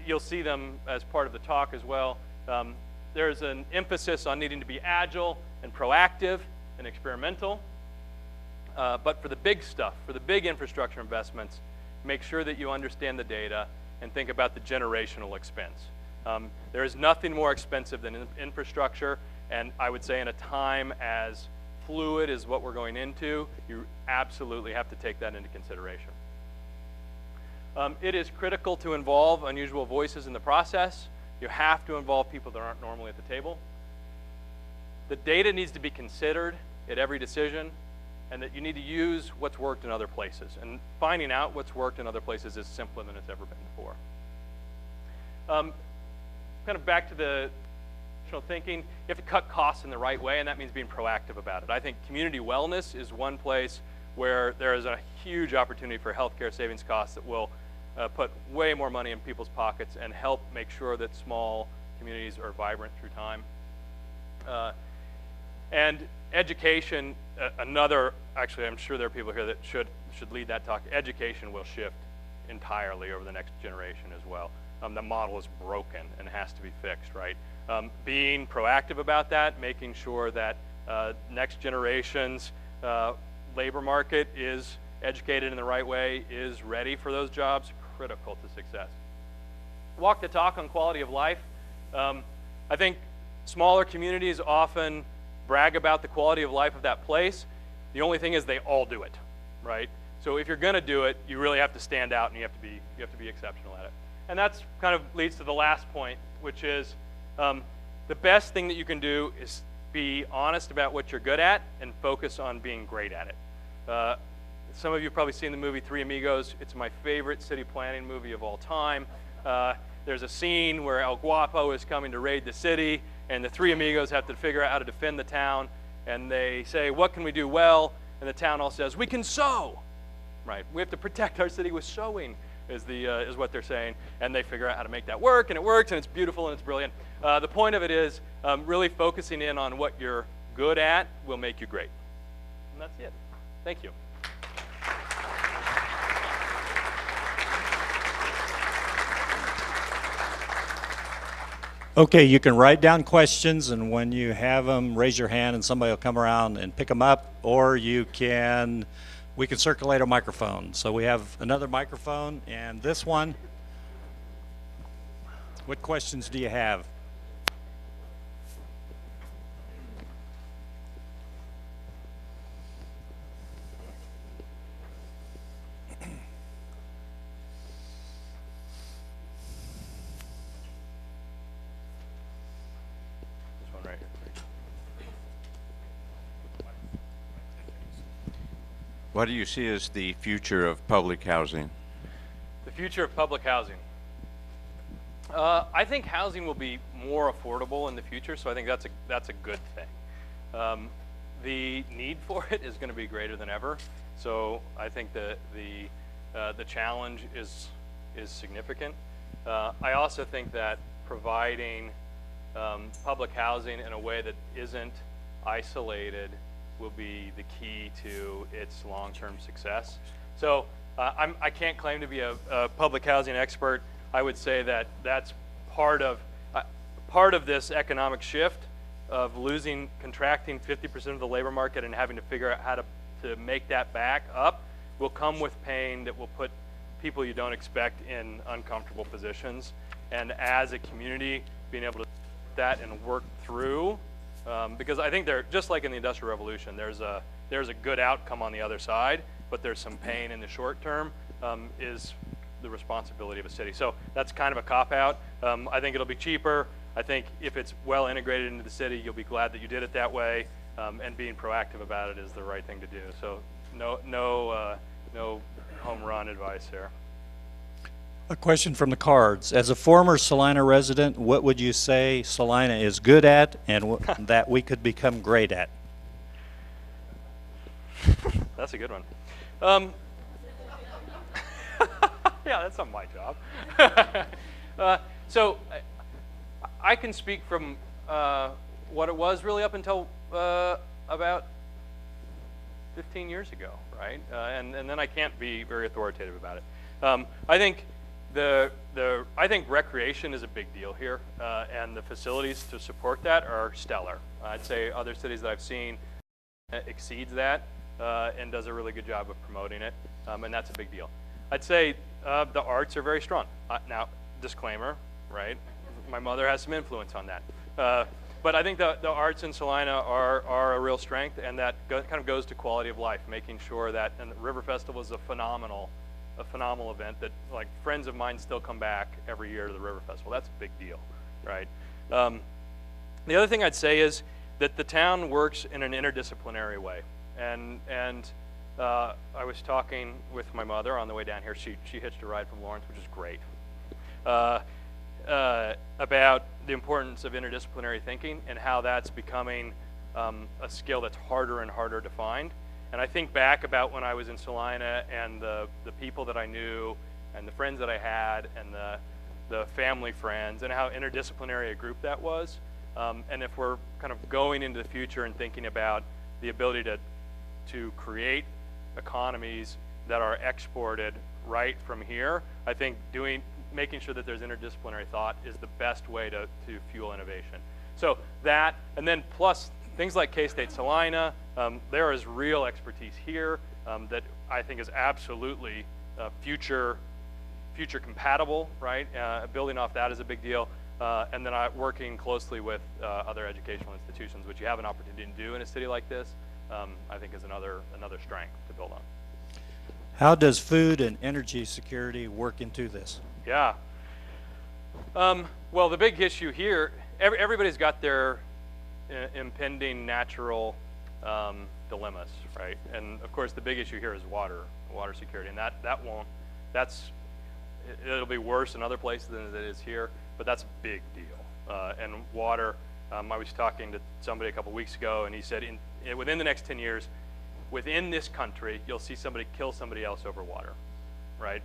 you'll see them as part of the talk as well. There's an emphasis on needing to be agile and proactive and experimental. But for the big stuff, for the big infrastructure investments, make sure that you understand the data and think about the generational expense. There is nothing more expensive than infrastructure, and I would say in a time as fluid as what we're going into, you absolutely have to take that into consideration. It is critical to involve unusual voices in the process. You have to involve people that aren't normally at the table. The data needs to be considered at every decision, and that you need to use what's worked in other places. And finding out what's worked in other places is simpler than it's ever been before. Kind of back to the traditional thinking, you have to cut costs in the right way, and that means being proactive about it. I think community wellness is one place where there is a huge opportunity for healthcare savings costs that will put way more money in people's pockets and help make sure that small communities are vibrant through time. And education, actually I'm sure there are people here that should lead that talk. Education will shift entirely over the next generation as well. The model is broken and has to be fixed, right? Being proactive about that, making sure that next generation's labor market is educated in the right way, is ready for those jobs, critical to success. Walk the talk on quality of life. I think smaller communities often brag about the quality of life of that place. The only thing is they all do it, right? So if you're going to do it, you really have to stand out and you have to be exceptional at it. And that's kind of leads to the last point, which is the best thing that you can do is be honest about what you're good at and focus on being great at it. Some of you have probably seen the movie Three Amigos. It's my favorite city planning movie of all time. There's a scene where El Guapo is coming to raid the city, and the three amigos have to figure out how to defend the town. And they say, what can we do well? And the town all says, we can sew, right? We have to protect our city with sewing, is what they're saying. And they figure out how to make that work, and it works, and it's beautiful, and it's brilliant. The point of it is really focusing in on what you're good at will make you great. And that's it. Thank you. Okay, you can write down questions, and when you have them, raise your hand and somebody will come around and pick them up, or we can circulate a microphone. So we have another microphone, and this one. What questions do you have? What do you see as the future of public housing? The future of public housing. I think housing will be more affordable in the future, so I think that's a good thing. The need for it is going to be greater than ever, so I think the challenge is significant. I also think that providing public housing in a way that isn't isolated will be the key to its long-term success. So I can't claim to be a public housing expert. I would say that that's part of this economic shift of contracting 50% of the labor market and having to figure out how to make that back up will come with pain that will put people you don't expect in uncomfortable positions. And as a community, being able to do that and work through, because I think just like in the Industrial Revolution, there's a good outcome on the other side, but there's some pain in the short term, is the responsibility of a city. So that's kind of a cop-out. I think it'll be cheaper. I think if it's well integrated into the city, you'll be glad that you did it that way, and being proactive about it is the right thing to do. So no home run advice there. A question from the cards. As a former Salina resident, what would you say Salina is good at and that we could become great at? That's a good one. Yeah, that's not my job. So I can speak from what it was really up until about 15 years ago, right? And then I can't be very authoritative about it. I think I think recreation is a big deal here, and the facilities to support that are stellar. I'd say other cities that I've seen exceeds that and does a really good job of promoting it, and that's a big deal. I'd say the arts are very strong. Now, disclaimer, right? My mother has some influence on that. But I think the arts in Salina are a real strength, and that kind of goes to quality of life, making sure that, and the River Festival is a phenomenal event that, like, friends of mine still come back every year to the River Festival. That's a big deal, right? The other thing I'd say is that the town works in an interdisciplinary way, and I was talking with my mother on the way down here. She hitched a ride from Lawrence, which is great, about the importance of interdisciplinary thinking and how that's becoming a skill that's harder and harder to find. And I think back about when I was in Salina and the people that I knew and the friends that I had and the family friends and how interdisciplinary a group that was. And if we're kind of going into the future and thinking about the ability to create economies that are exported right from here, I think making sure that there's interdisciplinary thought is the best way to fuel innovation. So that, and then plus things like K-State Salina, there is real expertise here that I think is absolutely future compatible, right? Building off that is a big deal. And then working closely with other educational institutions, which you have an opportunity to do in a city like this, I think is another strength to build on. How does food and energy security work into this? Yeah. Well, the big issue here, everybody's got their impending natural dilemmas, right? And of course, the big issue here is water security, and it'll be worse in other places than it is here, but that's a big deal. And water, I was talking to somebody a couple weeks ago, and he said within the next 10 years, within this country, you'll see somebody kill somebody else over water, right?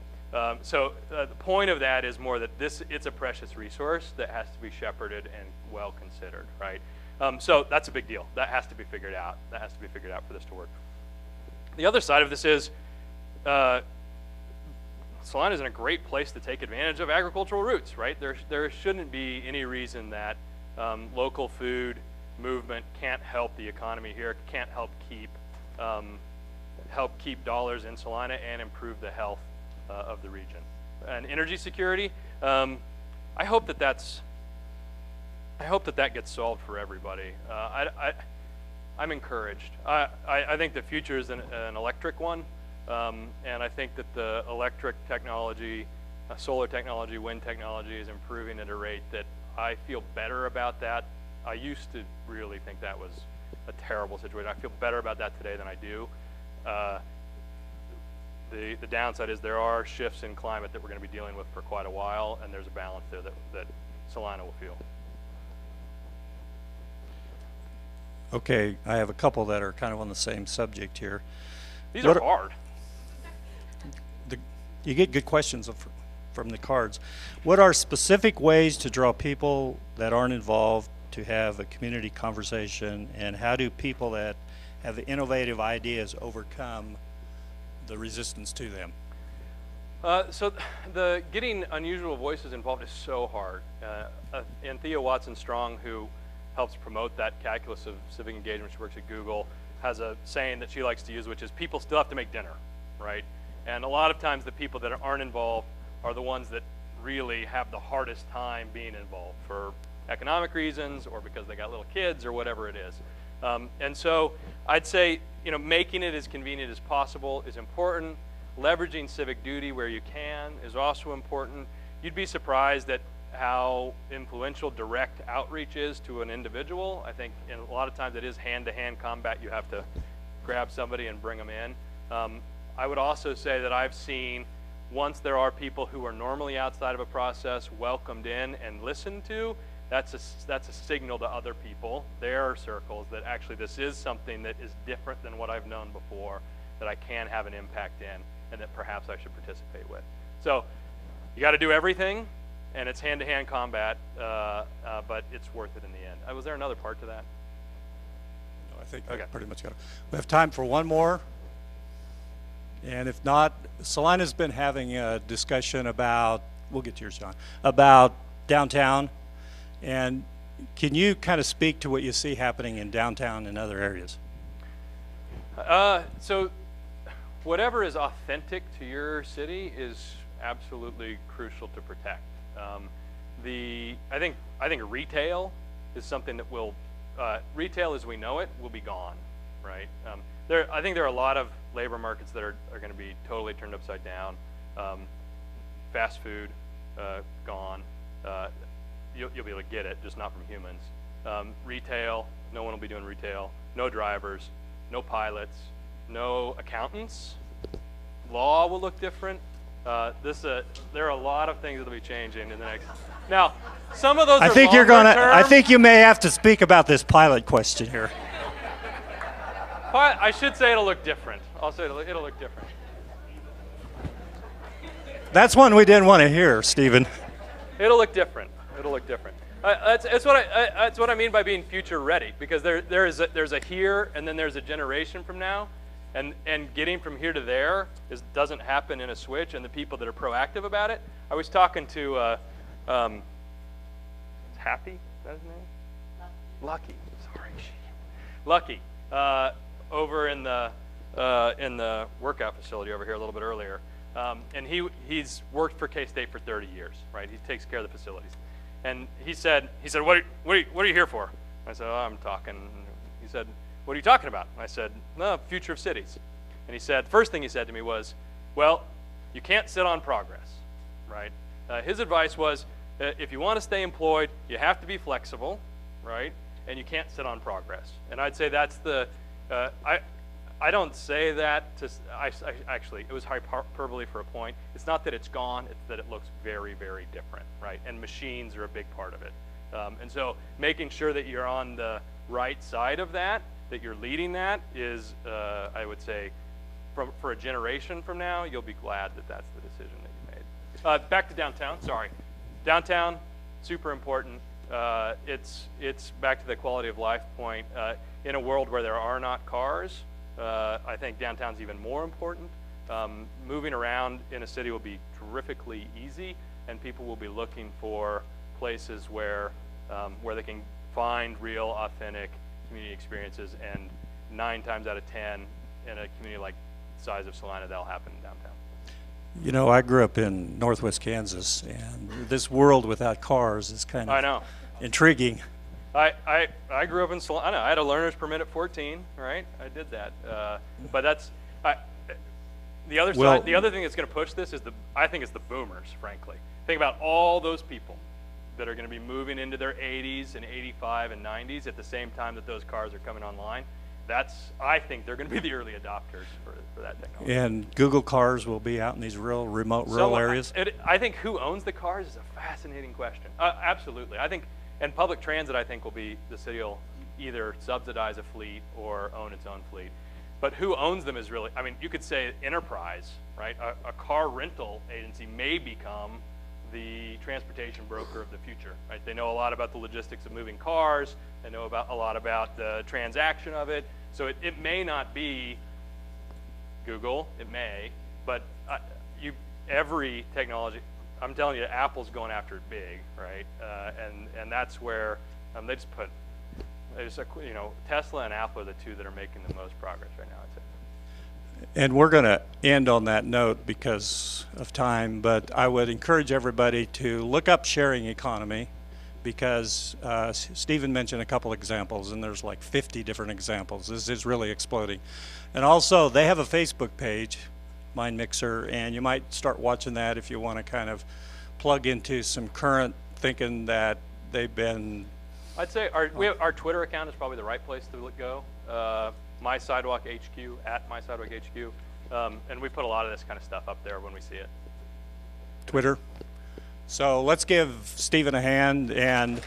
So the point of that is more that it's a precious resource that has to be shepherded and well considered, right? So that's a big deal. That has to be figured out. That has to be figured out for this to work. The other side of this is Salina is in a great place to take advantage of agricultural roots, right? There shouldn't be any reason that local food movement can't help the economy here, can't help keep dollars in Salina and improve the health of the region. And energy security, I hope that gets solved for everybody. I'm encouraged. I think the future is an electric one, and I think that the electric technology, solar technology, wind technology is improving at a rate that I feel better about that. I used to really think that was a terrible situation. I feel better about that today than I do. The downside is there are shifts in climate that we're going to be dealing with for quite a while, and there's a balance there that Salina will feel. Okay, I have a couple that are kind of on the same subject here. These are hard. You get good questions from the cards. What are specific ways to draw people that aren't involved to have a community conversation, and how do people that have innovative ideas overcome the resistance to them? So the getting unusual voices involved is so hard. And Thea Watson-Strong, who helps promote that calculus of civic engagement, she works at Google, has a saying that she likes to use, which is people still have to make dinner, right? And a lot of times the people that aren't involved are the ones that really have the hardest time being involved for economic reasons or because they got little kids or whatever it is. And so I'd say, you know, making it as convenient as possible is important. Leveraging civic duty where you can is also important. You'd be surprised at how influential direct outreach is to an individual. I think a lot of times it is hand-to-hand combat. You have to grab somebody and bring them in. I would also say that I've seen, once there are people who are normally outside of a process welcomed in and listened to, that's a signal to other people, their circles, that actually this is something that is different than what I've known before, that I can have an impact in, and that perhaps I should participate with. So you got to do everything, and it's hand-to-hand combat, but it's worth it in the end. Was there another part to that? No, I think I pretty much got it. We have time for one more. And if not, Salina's been having a discussion about, we'll get to yours, John, about downtown. And can you kind of speak to what you see happening in downtown and other areas? So whatever is authentic to your city is absolutely crucial to protect. I think retail is something that will, retail as we know it will be gone, right? I think there are a lot of labor markets that are going to be totally turned upside down. Fast food, gone. You'll be able to get it, just not from humans. Retail, no one will be doing retail. No drivers, no pilots, no accountants. Law will look different. There are a lot of things that will be changing in the next. Now, some of those I think I think you may have to speak about this pilot question here. I should say it'll look different. I'll say it'll look different. That's one we didn't want to hear, Stephen. It'll look different. It'll look different. That's what I mean by being future ready, because there's a here and then there's a generation from now, and getting from here to there doesn't happen in a switch. And the people that are proactive about it. I was talking to Happy, is that his name? Lucky. Sorry, Lucky. Over in the workout facility over here a little bit earlier, and he's worked for K-State for 30 years, right? He takes care of the facilities, and he said, what are you here for? I said, oh, I'm talking. He said, what are you talking about? I said, no, future of cities. And he said, first thing he said to me was, well, you can't sit on progress, right? His advice was, if you want to stay employed, you have to be flexible, right? And you can't sit on progress. And I'd say that's the. I don't say that to. Actually, it was hyperbole for a point. It's not that it's gone; it's that it looks very, very different, right? And machines are a big part of it. And so, making sure that you're on the right side of that, that you're leading that, is, I would say, for a generation from now, you'll be glad that that's the decision that you made. Back to downtown. Sorry, downtown, super important. It's back to the quality of life point. In a world where there are not cars, I think downtown's even more important. Moving around in a city will be terrifically easy, and people will be looking for places where they can find real, authentic community experiences. And 9 times out of 10, in a community like the size of Salina, that'll happen in downtown. You know, I grew up in Northwest Kansas, and this world without cars is kind of intriguing. I grew up in Salina. I had a learner's permit at 14, right? I did that. But that's the other side. The other thing that's going to push this is I think it's the boomers, frankly. Think about all those people that are going to be moving into their 80s and 85 and 90s at the same time that those cars are coming online. I think they're going to be the early adopters for that technology. And Google cars will be out in these remote rural areas? I think who owns the cars is a fascinating question. Absolutely. I think, and public transit, I think, will be, the city will either subsidize a fleet or own its own fleet. But who owns them is really, I mean, you could say enterprise, right? A car rental agency may become the transportation broker of the future, right? They know a lot about the logistics of moving cars. They know a lot about the transaction of it. So it may not be Google, it may, but every technology, I'm telling you, Apple's going after it big, right? And that's where they just Tesla and Apple are the two that are making the most progress right now, I'd say. And we're going to end on that note because of time, but I would encourage everybody to look up sharing economy, because Stephen mentioned a couple examples, and there's like 50 different examples. This is really exploding. And also, they have a Facebook page, Mind Mixer, and you might start watching that if you want to kind of plug into some current thinking that they've been. I'd say our Twitter account is probably the right place to go. My Sidewalk HQ, at My Sidewalk HQ, and we put a lot of this kind of stuff up there when we see it. Twitter. So let's give Stephen a hand. And